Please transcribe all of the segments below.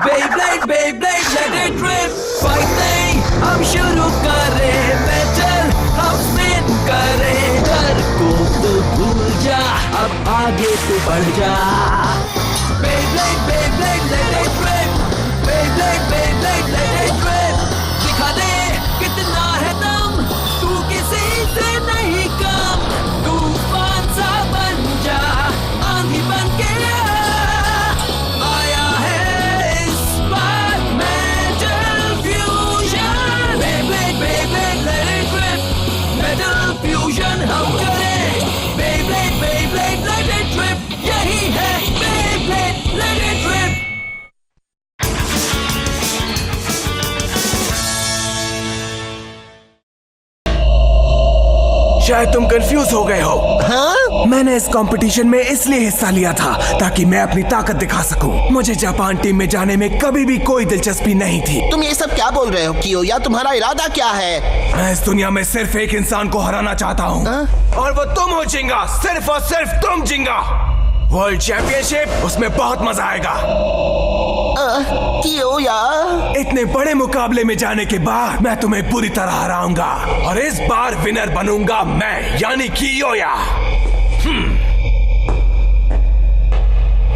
Beyblade, Beyblade, let it rip. Fight नहीं, हम शुरू करें बैटल, हम स्पिन करें। डर को तो भूल जा, अब आगे तो बढ़ जा। Beyblade, Beyblade, let it rip. Beyblade, Beyblade, let it rip. दिखा दे कितना है दम, तू किसी से नहीं कम। तूफान सा बन जा, आंधी बन के आया है इस बार metal fusion. Beyblade, Beyblade, let it rip. Metal fusion हम करें। Beyblade, Beyblade, let it rip. यही है Beyblade, let it rip. शायद तुम कंफ्यूज हो गए हो। हाँ? मैंने इस कंपटीशन में इसलिए हिस्सा लिया था ताकि मैं अपनी ताकत दिखा सकूं। मुझे जापान टीम में जाने में कभी भी कोई दिलचस्पी नहीं थी। तुम ये सब क्या बोल रहे हो कियोया? तुम्हारा इरादा क्या है? मैं इस दुनिया में सिर्फ एक इंसान को हराना चाहता हूँ, और वो तुम हो जिंगा। सिर्फ और सिर्फ तुम जिंगा। वर्ल्ड चैंपियनशिप, उसमें बहुत मजा आएगा। कियोया, इतने बड़े मुकाबले में जाने के बाद मैं तुम्हें पूरी तरह हराऊंगा, और इस बार विनर बनूंगा मैं, यानी कियोया।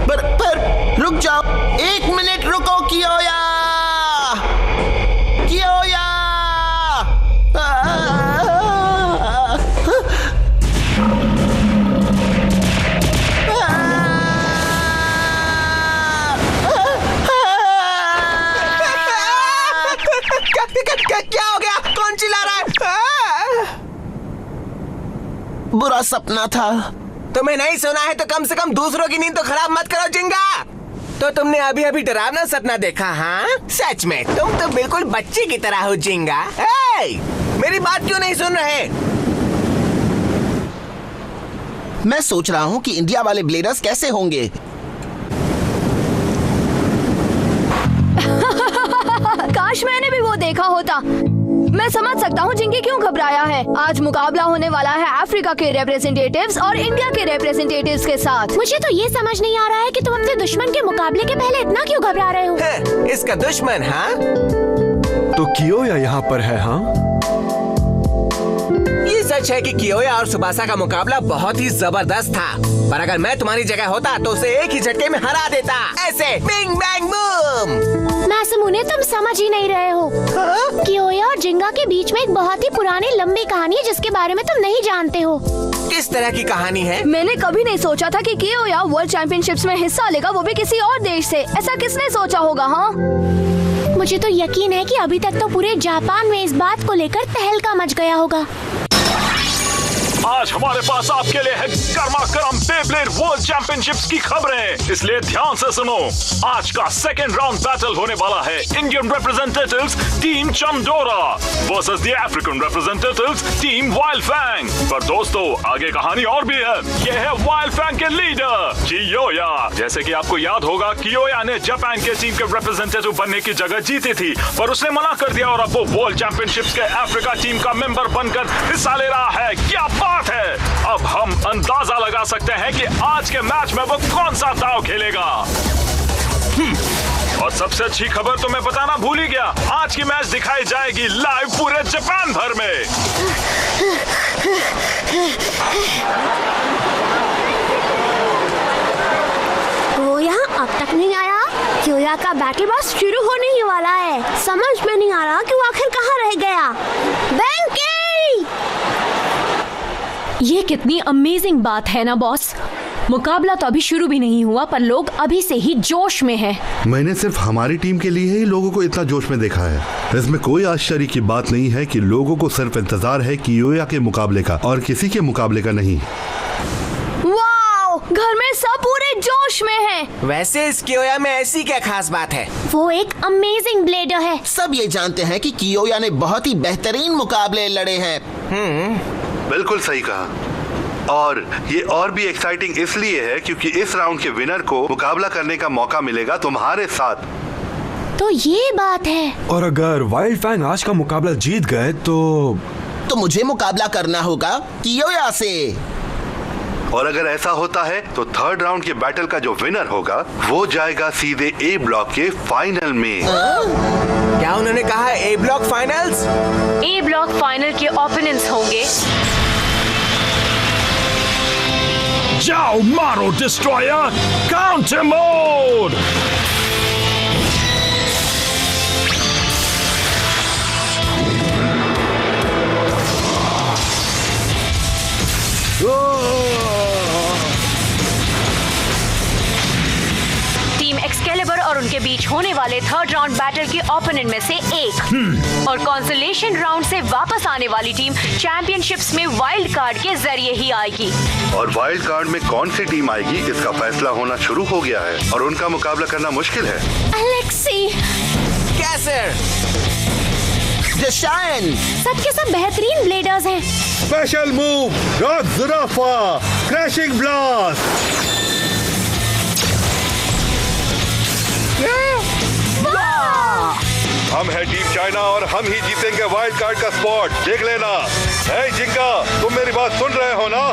पर रुक जाओ, 1 मिनट रुको कियोया। कियोया, क्या हो गया? कौन चिल्ला रहा है? बुरा सपना था। तुम्हें नहीं सुना है तो कम से कम दूसरों की नींद तो खराब मत करो जिंगा। तो तुमने अभी अभी डरावना सपना देखा? हाँ सच में तुम तो बिल्कुल बच्चे की तरह हो जिंगा। मेरी बात क्यों नहीं सुन रहे? मैं सोच रहा हूँ कि इंडिया वाले ब्लेडर्स कैसे होंगे। काश मैंने भी वो देखा होता। मैं समझ सकता हूँ जिंगी क्यों घबराया है। आज मुकाबला होने वाला है अफ्रीका के रिप्रेजेंटेटिव्स और इंडिया के रिप्रेजेंटेटिव्स के साथ। मुझे तो ये समझ नहीं आ रहा है कि तुम अपने दुश्मन के मुकाबले के पहले इतना क्यों घबरा रहे हो? इसका दुश्मन? हाँ तो कियोया यहाँ पर है। हाँ, ये सच है कि कियोया और सुबासा का मुकाबला बहुत ही जबरदस्त था, पर अगर मैं तुम्हारी जगह होता तो उसे एक ही झटके में हरा देता, ऐसे बिंग बैंग बूम। मासूमुने, तुम समझ ही नहीं रहे हो। कियोया और जिंगा के बीच में एक बहुत ही पुरानी लंबी कहानी है जिसके बारे में तुम नहीं जानते हो। किस तरह की कहानी है? मैंने कभी नहीं सोचा था कि कियोया वर्ल्ड चैंपियनशिप्स में हिस्सा लेगा, वो भी किसी और देश से। ऐसा किसने सोचा होगा? हाँ, मुझे तो यकीन है कि अभी तक तो पूरे जापान में इस बात को लेकर तहलका मच गया होगा। आज हमारे पास आपके लिए है गर्मा गर्म बेब्लेड वर्ल्ड चैंपियनशिप्स की खबरें, इसलिए ध्यान से सुनो। आज का सेकेंड राउंड बैटल होने वाला है Indian representatives team Chandora versus the African representatives team wild Fang. पर दोस्तों, आगे कहानी और भी है। ये है वाइल्ड फैंग के लीडर कियोया। जैसे कि आपको याद होगा, कियोया ने जापान के टीम के रिप्रेजेंटेटिव बनने की जगह जीती थी, पर उसने मना कर दिया और अब वो वर्ल्ड चैंपियनशिप्स के अफ्रीका टीम का मेंबर बनकर हिस्सा ले रहा है। क्या बात है! अब हम अंदाजा लगा सकते हैं कि आज के मैच में वो कौन सा दांव खेलेगा। और सबसे अच्छी खबर तो मैं बताना भूल ही गया, आज की मैच दिखाई जाएगी लाइव पूरे जापान भर में। वो यहाँ अब तक नहीं आया। कियोया का बैटल बस शुरू होने ही वाला है। समझ में नहीं आ रहा कि वो आखिर कहाँ रह गया। बैंकी! ये कितनी अमेजिंग बात है ना बॉस। मुकाबला तो अभी शुरू भी नहीं हुआ पर लोग अभी से ही जोश में हैं। मैंने सिर्फ हमारी टीम के लिए ही लोगों को इतना जोश में देखा है। इसमें कोई आश्चर्य की बात नहीं है कि लोगों को सिर्फ इंतजार है कियोया के मुकाबले का और किसी के मुकाबले का नहीं। वाओ, घर में सब पूरे जोश में हैं। वैसे इस कियोया में ऐसी क्या खास बात है? वो एक अमेजिंग ब्लेडर है। सब ये जानते हैं कि कियोया ने बहुत ही बेहतरीन मुकाबले लड़े हैं। बिल्कुल सही कहा। और ये और भी एक्साइटिंग इसलिए है क्योंकि इस राउंड के विनर को मुकाबला करने का मौका मिलेगा तुम्हारे साथ। तो ये बात है। और अगर वाइल्ड फैंग आज का मुकाबला जीत गए तो मुझे मुकाबला करना होगा कियोया से। और अगर ऐसा होता है तो थर्ड राउंड के बैटल का जो विनर होगा वो जाएगा सीधे ए ब्लॉक के फाइनल में। क्या उन्होंने कहा ए ब्लॉक फाइनल्स? ए ब्लॉक फाइनल के ओपोनेंट्स होंगे जाओ मारो डिस्ट्रॉयर, काउंटर मोड। टीम एक्सकेलिबर और उनके बीच होने वाले थर्ड राउंड बैटल के ओपोनेंट में से एक और कॉन्सोलेशन राउंड से वापस आने वाली टीम चैंपियनशिप्स में वाइल्ड कार्ड के जरिए ही आएगी। और वाइल्ड कार्ड में कौन सी टीम आएगी इसका फैसला होना शुरू हो गया है और उनका मुकाबला करना मुश्किल है। एलेक्सी, कैसे? जशान, सबके सब बेहतरीन ब्लेडर्स हैं। Special move rock Zurafa crashing blast. हम है टीम चाइना और हम ही जीतेंगे वाइल्ड कार्ड का स्पॉट, देख लेना। हे जिंगा, तुम मेरी बात सुन रहे हो ना?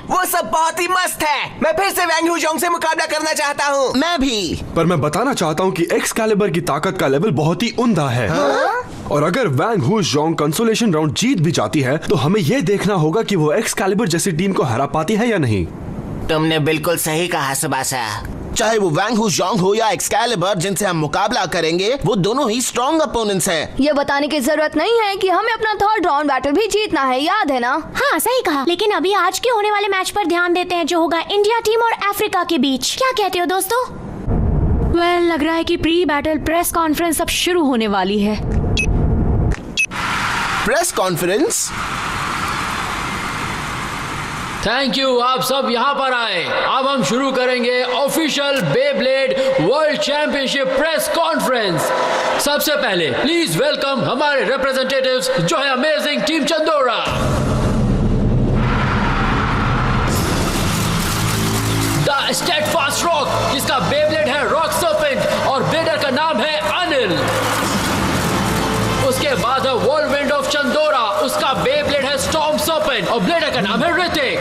वो सब बहुत ही मस्त है। मैं फिर से वैंग हुजोंग से मुकाबला करना चाहता हूँ। मैं भी। पर मैं बताना चाहता हूँ कि एक्सकैलिबर की ताकत का लेवल बहुत ही उम्दा है। और अगर वैंग हुजोंग कंसोलेशन राउंड जीत भी जाती है तो हमें यह देखना होगा कि वो एक्सकैलिबर जैसी टीम को हरा पाती है या नहीं। तुमने बिल्कुल सही कहा सुबासा। चाहे वो वैंग हुजोंग हो या एक्सकैलिबर जिनसे हम मुकाबला करेंगे, वो दोनों ही स्ट्रॉन्ग अपोनेंट्स हैं। ये बताने की जरूरत नहीं है कि हमें अपना थर्ड राउंड बैटल भी जीतना है, याद है ना? हाँ, सही कहा। लेकिन अभी आज के होने वाले मैच पर ध्यान देते हैं जो होगा इंडिया टीम और अफ्रीका के बीच। क्या कहते हो दोस्तों? वेल, लग रहा है कि प्री बैटल प्रेस कॉन्फ्रेंस अब शुरू होने वाली है। Press conference? थैंक यू, आप सब यहाँ पर आए। अब हम शुरू करेंगे official Beyblade world championship press conference. सबसे पहले प्लीज वेलकम हमारे रिप्रेजेंटेटिव्स जो है amazing team Chandora. The steadfast rock जिसका बेब्लेड है रॉक सर्पेंट और ब्लेडर का नाम है अनिल। उसके बाद है व्हर्लविंड ऑफ चंदोरा, उसका बेब्लेड है स्टॉर्म सर्पेंट और ब्लेडर का नाम है ऋतिक।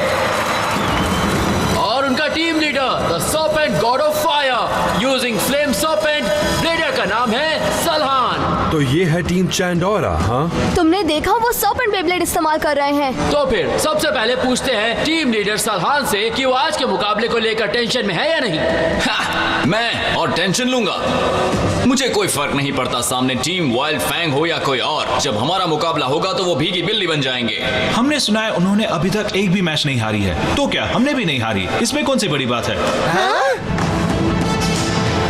और उनका team leader the serpent god of fire using flame serpent, blader का नाम है सलहान। तो ये है टीम चैंडोरा। हाँ, तुमने देखा वो सर्पेंट बेब्लेड इस्तेमाल कर रहे हैं। तो फिर सबसे पहले पूछते हैं टीम लीडर सलहान से कि वो आज के मुकाबले को लेकर टेंशन में है या नहीं। मैं और टेंशन लूंगा? मुझे कोई फर्क नहीं पड़ता, सामने टीम वाइल्ड फैंग हो या कोई और। जब हमारा मुकाबला होगा तो वो भीगी बिल्ली बन जाएंगे। हमने सुना है उन्होंने अभी तक एक भी मैच नहीं हारी है, तो क्या हमने भी नहीं हारी? इसमें कौन सी बड़ी बात है?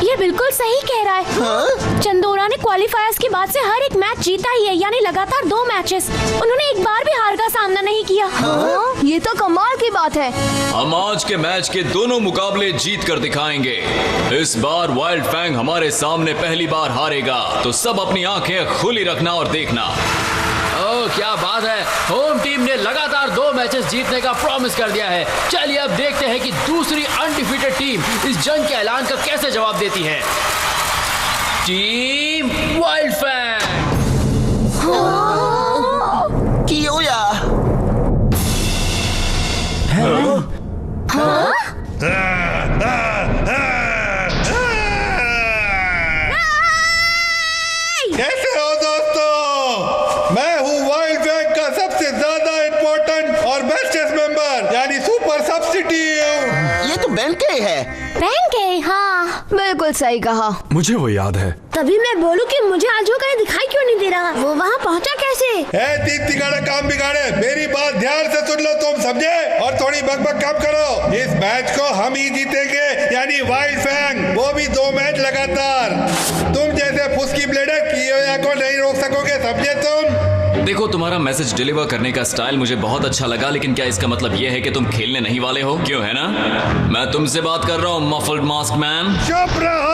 ये बिल्कुल सही कह रहा है। चंदोरा ने क्वालिफायर्स के बाद से हर एक मैच जीता ही है, यानी लगातार 2 मैचेस। उन्होंने एक बार भी हार का सामना नहीं किया। ये तो कमाल की बात है। हम आज के मैच के दोनों मुकाबले जीत कर दिखाएंगे। इस बार वाइल्ड फैंग हमारे सामने पहली बार हारेगा, तो सब अपनी आंखें खुली रखना और देखना। ओह क्या बात है, होम टीम ने लगातार 2 मैचेस जीतने का प्रॉमिस कर दिया है। चलिए अब देखते हैं कि दूसरी अनडिफीटेड टीम इस जंग के ऐलान का कैसे जवाब देती है। Team wild Fang. कियोया। कैसे हो दोस्तों? मैं हूँ वाइल्ड फैंग का सबसे ज्यादा इम्पोर्टेंट और बेस्टेस्ट मेंबर, यानी सुपर सब्सिट्यूट। ये तो बेंके है। बेंके? हाँ, बिल्कुल सही कहा। मुझे वो याद है। तभी मैं बोलूं कि मुझे आज वो कहीं दिखाई क्यों नहीं दे रहा? वो वहाँ पहुँचा कैसे? तीन तिगाड़े काम बिगाड़े, मेरी बात ध्यान से सुन लो तुम, समझे? और थोड़ी बकबक कम करो। इस मैच को हम ही जीतेंगे, यानी वाइल्ड फैंग, वो भी 2 मैच लगातार। तुम जैसे फुसकी ब्लेडर कियोया को नहीं रोक सकोगे, समझे तुम? देखो, तुम्हारा मैसेज डिलीवर करने का स्टाइल मुझे बहुत अच्छा लगा, लेकिन क्या इसका मतलब ये है कि तुम खेलने नहीं वाले हो? क्यों, है ना? मैं तुमसे बात कर रहा हूँ मफल्ड मास्क मैन। चुप रहो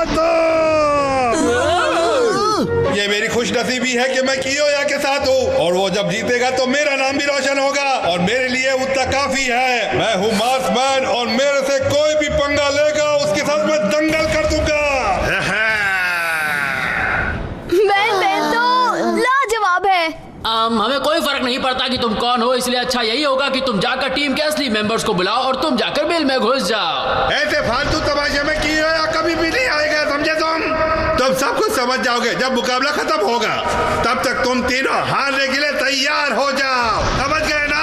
ये मेरी खुशनसीबी है कि मैं कियोया के साथ हूँ, और वो जब जीतेगा तो मेरा नाम भी रोशन होगा, और मेरे लिए उतना काफी है। मैं हूँ मास्क मैन, और मेरे से कोई भी पंगा लेगा उसके साथ मैं दंगल कर दूंगा। बेन तो लाजवाब है। हमें कोई फर्क नहीं पड़ता पड़ता कि तुम कौन हो, इसलिए अच्छा यही होगा कि तुम जाकर टीम के असली मेंबर्स को बुलाओ और तुम जाकर बिल में घुस जाओ। ऐसे फालतू तमाशे में कियोया कभी भी नहीं आएगा, समझे तुम सब कुछ समझ जाओगे जब मुकाबला खत्म होगा। तब तक तुम तीनों हारने के लिए तैयार हो जाओ, समझ गए ना?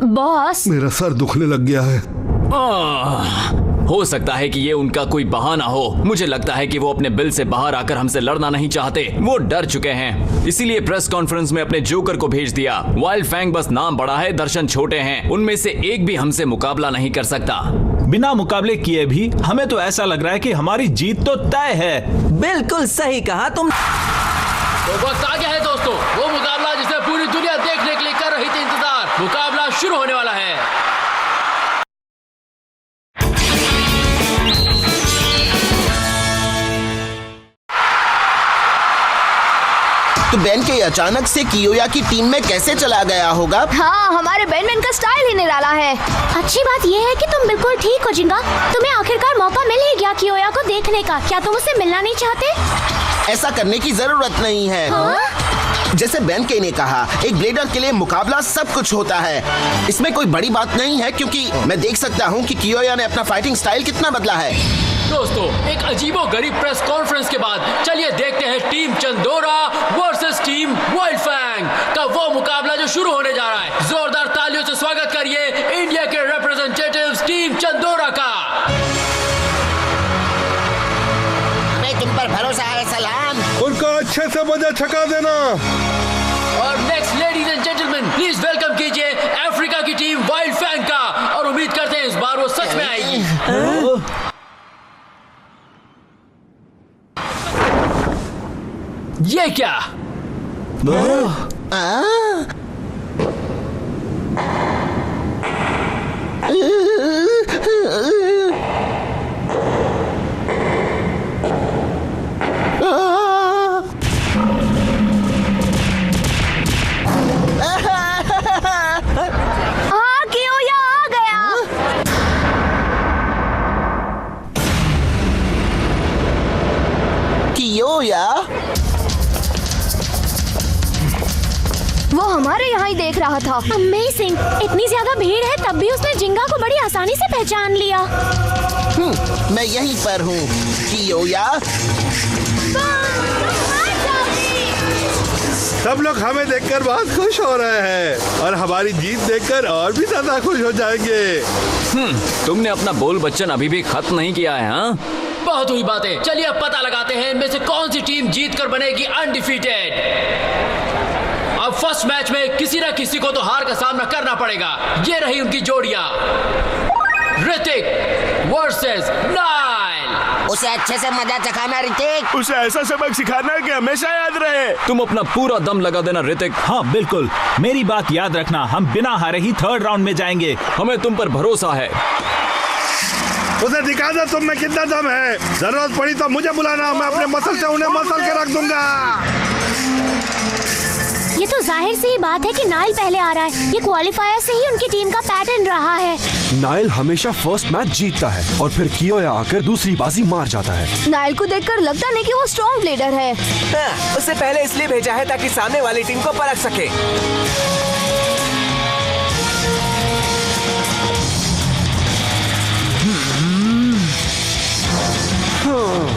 बॉस, मेरा सर दुखने लग गया है। हो सकता है कि ये उनका कोई बहाना हो। मुझे लगता है कि वो अपने बिल से बाहर आकर हमसे लड़ना नहीं चाहते। वो डर चुके हैं, इसीलिए प्रेस कॉन्फ्रेंस में अपने जोकर को भेज दिया। वाइल्ड फैंग बस नाम बड़ा है, दर्शन छोटे हैं। उनमें से एक भी हमसे मुकाबला नहीं कर सकता। बिना मुकाबले किए भी हमें तो ऐसा लग रहा है कि हमारी जीत तो तय है। बिल्कुल सही कहा तुम। तो वक्त आ गया है दोस्तों, वो मुकाबला जिसे पूरी दुनिया देखने के लिए कर रही थी इंतजार। मुकाबला शुरू होने वाला है। तो बेन के अचानक से कियोया की टीम में कैसे चला गया होगा? हाँ, हमारे बैनमैन का स्टाइल ही निराला है। अच्छी बात यह है कि तुम बिल्कुल ठीक हो जिंगा। तुम्हें आखिरकार मौका मिल ही गया कियोया को देखने का। क्या तुम उससे मिलना नहीं चाहते? ऐसा करने की जरूरत नहीं है। हाँ? जैसे बेन के ने कहा, एक ब्लेडर के लिए मुकाबला सब कुछ होता है। इसमें कोई बड़ी बात नहीं है, क्योंकि मैं देख सकता हूँ कि कियोया ने अपना फाइटिंग स्टाइल कितना बदला है। दोस्तों, एक अजीबोगरीब प्रेस कॉन्फ्रेंस के बाद चलिए देखते हैं team Chandora versus team wild fang का वो मुकाबला जो शुरू होने जा रहा है। जोरदार तालियों से स्वागत करिए इंडिया के रिप्रेजेंटेटिव्स टीम चंदोरा का। हमें तुम पर भरोसा है सलाम। उनको अच्छे से मजा छका देना। और next ladies and gentleman, please welcome कीजिए अफ्रीका की टीम वाइल्ड फैंग का। और उम्मीद करते हैं इस बार वो सच में आएगी। ये क्या? कियोया आ गया। कियोया? वो हमारे यहाँ ही देख रहा था। अमेजिंग! इतनी ज्यादा भीड़ है तब भी उसने जिंगा को बड़ी आसानी से पहचान लिया। मैं यहीं पर हूँ कियोया। सब लोग हमें देखकर बहुत खुश हो रहे हैं और हमारी जीत देखकर और भी ज्यादा खुश हो जाएंगे। तुमने अपना बोल बच्चन अभी भी खत्म नहीं किया है। हाँ, बहुत हुई बातें। चलिए अब पता लगाते हैं इनमें से कौन सी टीम जीत कर बनेगी अनडिफीटेड। अब फर्स्ट मैच में किसी न किसी को तो हार का सामना करना पड़ेगा। ये रही उनकी जोड़ियां, ऋतिक वर्सेस नाइल। उसे अच्छे से मजा चखाना ऋतिक। उसे ऐसा सबक सिखाना कि हमेशा याद रहे। तुम अपना पूरा दम लगा देना ऋतिक। हाँ बिल्कुल, मेरी बात याद रखना, हम बिना हारे ही थर्ड राउंड में जाएंगे। हमें तुम पर भरोसा है। उसे दिखा दो तुम में कितना दम है। जरूरत पड़ी तो मुझे बुलाना, मैं अपने मसल से उन्हें मसल के रख दूंगा। ये तो जाहिर सी बात है कि नाइल पहले आ रहा है। ये क्वालिफायर से ही उनकी टीम का पैटर्न रहा है। नाइल हमेशा फर्स्ट मैच जीतता है और फिर कियोया आकर दूसरी बाजी मार जाता है। नाइल को देखकर लगता नहीं कि वो स्ट्रॉन्ग लीडर है। हाँ, उसे पहले इसलिए भेजा है ताकि सामने वाली टीम को परख सके। तो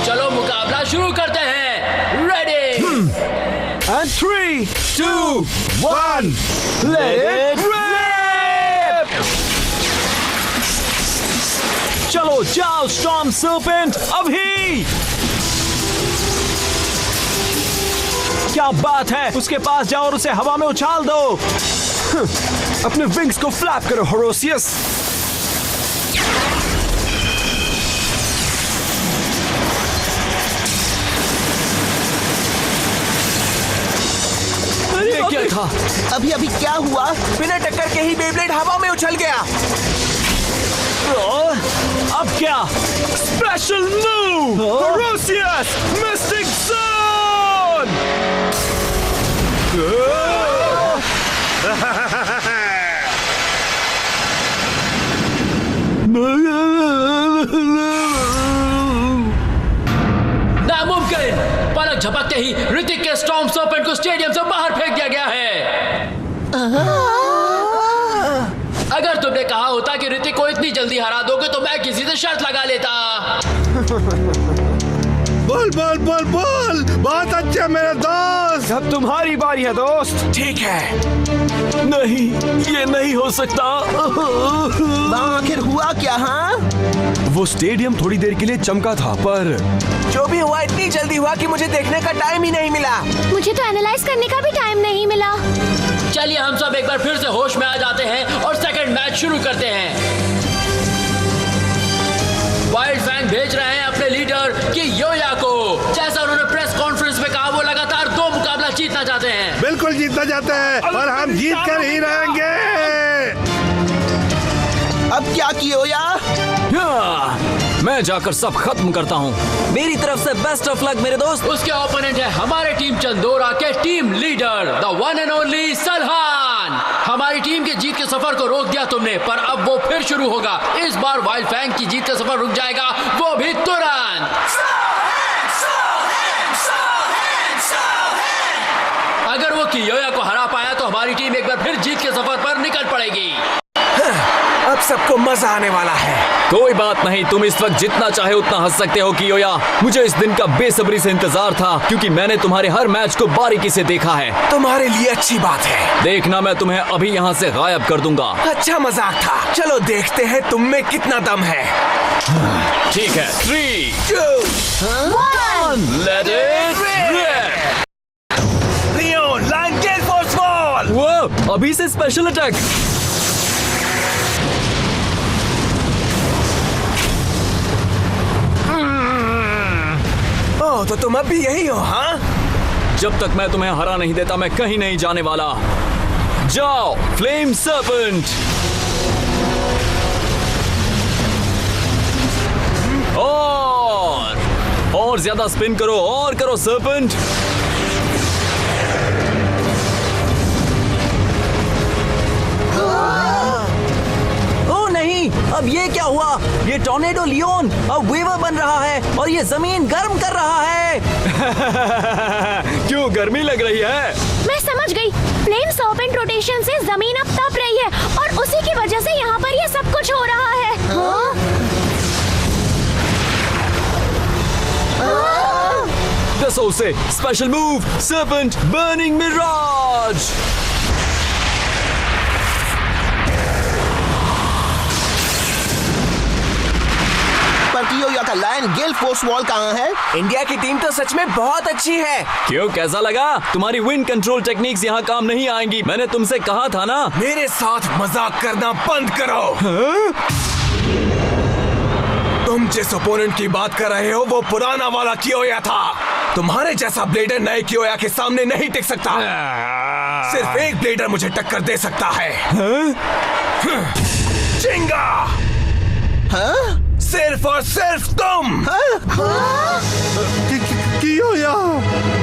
चलो मुकाबला शुरू करते हैं। Ready And 3, 2, 1, let it rip! चलो जाओ स्टॉर्म सर्पेंट, अभी! क्या बात है, उसके पास जाओ और उसे हवा में उछाल दो। अपने विंग्स को फ्लैप करो होरोसियस। ये क्या था? अभी अभी क्या हुआ? बिना टक्कर के ही बेब्लेड हवा में उछल गया। अब क्या? Special move Horuseus mystic zone. लगते ही ऋतिक के स्टॉर्म सर्पेंट को स्टेडियम से बाहर फेंक दिया गया है। अगर तुमने कहा होता कि ऋतिक को इतनी जल्दी हरा दोगे तो मैं किसी से शर्त लगा लेता। बोल बोल बोल बोल, बहुत अच्छा मेरे दोस्त। अब तुम्हारी बारी है दोस्त। ठीक है। नहीं, ये नहीं हो सकता। वहाँ आखिर हुआ क्या? हाँ, वो स्टेडियम थोड़ी देर के लिए चमका था, पर जो भी हुआ इतनी जल्दी हुआ कि मुझे देखने का टाइम ही नहीं मिला। मुझे तो एनालाइज करने का भी टाइम नहीं मिला। चलिए हम सब एक बार फिर से होश में आ जाते हैं और सेकंड मैच शुरू करते हैं। वाइल्ड फैंग भेज रहे हैं अपने लीडर कि योया को। जैसा उन्होंने प्रेस कॉन्फ्रेंस में कहा, वो लगातार 2 मुकाबला जीतना चाहते हैं। बिल्कुल जीतना चाहते हैं और हम जीत कर ही रहेंगे। अब क्या कियोया? मैं जाकर सब खत्म करता हूँ। मेरी तरफ से बेस्ट ऑफ लक मेरे दोस्त। उसके ओपोनेंट है हमारे टीम चंदोरा के team leader the one and only Salhan. हमारी टीम के जीत के सफर को रोक दिया तुमने, पर अब वो फिर शुरू होगा। इस बार वाइल्ड फैंग की जीत का सफर रुक जाएगा, वो भी तुरंत। अगर वो कियोया को हरा पाया तो हमारी टीम एक बार फिर जीत के सफर पर निकल पड़ेगी। अब सबको मजा आने वाला है। कोई बात नहीं, तुम इस वक्त जितना चाहे उतना हंस सकते हो कियोया। मुझे इस दिन का बेसब्री से इंतजार था, क्योंकि मैंने तुम्हारे हर मैच को बारीकी से देखा है। तुम्हारे लिए अच्छी बात है। देखना, मैं तुम्हें अभी यहाँ से गायब कर दूंगा। अच्छा मजाक था। चलो देखते हैं तुम में कितना दम है। ठीक है, 3, 2, 1, let it rip। Leone, lion gale force wall. वो अभी से स्पेशल अटैक। तो तुम अब भी यही हो? हाँ, जब तक मैं तुम्हें हरा नहीं देता मैं कहीं नहीं जाने वाला। जाओ फ्लेम सर्पेंट। और ज्यादा स्पिन करो, और करो सर्पेंट। अब ये क्या हुआ? ये टॉर्नेडो लियोन अब वेवर बन रहा है और ये जमीन गर्म कर रहा है। क्यों गर्मी लग रही है? मैं समझ गई। फ्लेम सर्पेंट रोटेशन से जमीन अब तप रही है और उसी की वजह से यहाँ पर ये सब कुछ हो रहा है। दसों से special move serpent burning mirage. पर कियोया का लायन गेल फोर्स वॉल कहाँ है? इंडिया की टीम तो सच में बहुत अच्छी है। क्यों, कैसा लगा? तुम्हारी विंड कंट्रोल टेक्निक्स यहाँ काम नहीं आएंगी। मैंने तुमसे कहा था ना। मेरे साथ मजाक करना बंद करो। तुम जिस ओपोनेंट की बात कर रहे हो वो पुराना वाला कियोया था। तुम्हारे जैसा ब्लेडर नए कियोया के सामने नहीं टिक सकता। सिर्फ एक ब्लेडर मुझे टक्कर दे सकता है। जिंगा। हाँ? सिर्फ और सिर्फ तुम। कियोया,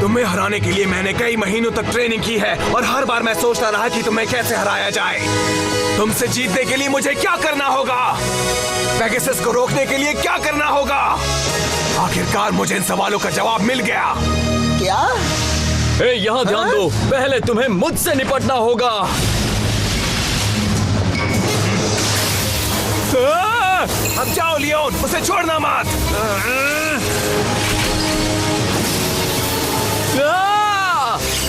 तुम्हें हराने के लिए मैंने कई महीनों तक ट्रेनिंग की है और हर बार मैं सोचता रहा कि तुम्हें कैसे हराया जाए। तुमसे जीतने के लिए मुझे क्या करना होगा? पेगासस को रोकने के लिए क्या करना होगा? आखिरकार मुझे इन सवालों का जवाब मिल गया। क्या? यहाँ ध्यान दो, पहले तुम्हें मुझसे निपटना होगा। अब जाओ लियोन, उसे छोड़ना मत।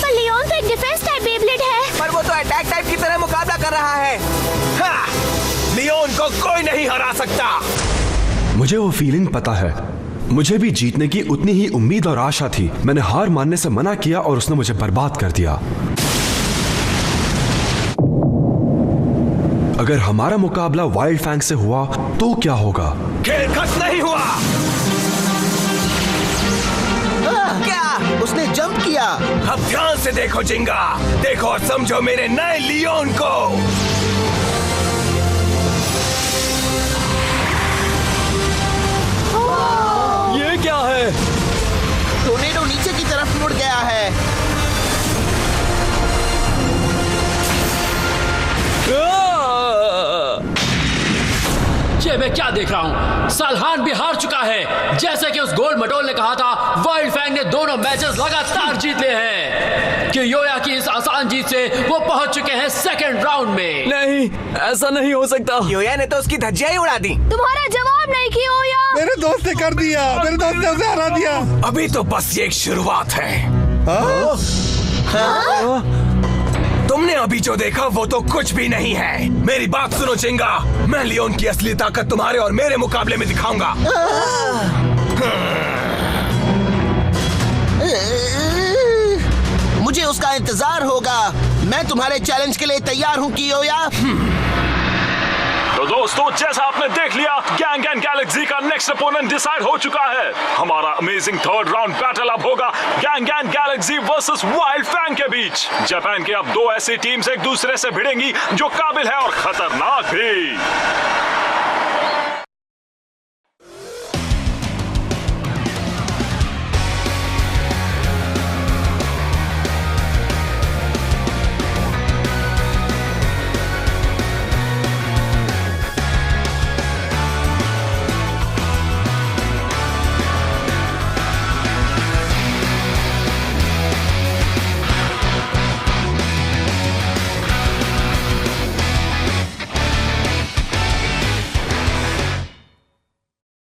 पर लियोन तो एक डिफेंस टाइप बेब्लेड है। पर वो तो अटैक टाइप की तरह मुकाबला कर रहा है। हाँ, लियोन को कोई नहीं हरा सकता। मुझे वो फीलिंग पता है। मुझे भी जीतने की उतनी ही उम्मीद और आशा थी। मैंने हार मानने से मना किया और उसने मुझे बर्बाद कर दिया। अगर हमारा मुकाबला वाइल्ड फैंग से हुआ तो क्या होगा? खेल खत्म नहीं हुआ। क्या? उसने जंप किया। अब ध्यान से देखो जिंगा, देखो और समझो मेरे नए लियोन को। ये क्या है? टोर्नेडो नीचे की तरफ मुड़ गया है। ये मैं क्या देख रहा हूँ? सालहान भी हार चुका है। जैसे कि उस गोल्ड मटोल ने कहा था, वाइल्ड फैंग ने दोनों मैचेस लगातार जीत लिए हैं। कि योया की इस आसान जीत से वो पहुंच चुके हैं सेकंड राउंड में। नहीं, ऐसा नहीं हो सकता। योया ने तो उसकी धज्जियां ही उड़ा दी। तुम्हारा जवाब नहीं किया योया। मेरे दोस्त ने कर दिया, मेरे दोस्त ने उसे हरा दिया। अभी तो बस ये एक शुरुआत है। तुमने अभी जो देखा वो तो कुछ भी नहीं है। मेरी बात सुनो चिंगा, मैं लियोन की असली ताकत तुम्हारे और मेरे मुकाबले में दिखाऊंगा। मुझे उसका इंतजार होगा। मैं तुम्हारे चैलेंज के लिए तैयार हूँ कियोया। तो दोस्तों, जैसा आपने देख लिया, गैंग एंड गैलेक्सी का नेक्स्ट अपोनेंट डिसाइड हो चुका है। हमारा अमेजिंग थर्ड राउंड बैटल अब होगा gang and galaxy versus wild Fang के बीच। जापान के अब दो ऐसी टीम्स एक दूसरे से भिड़ेंगी जो काबिल है और खतरनाक भी।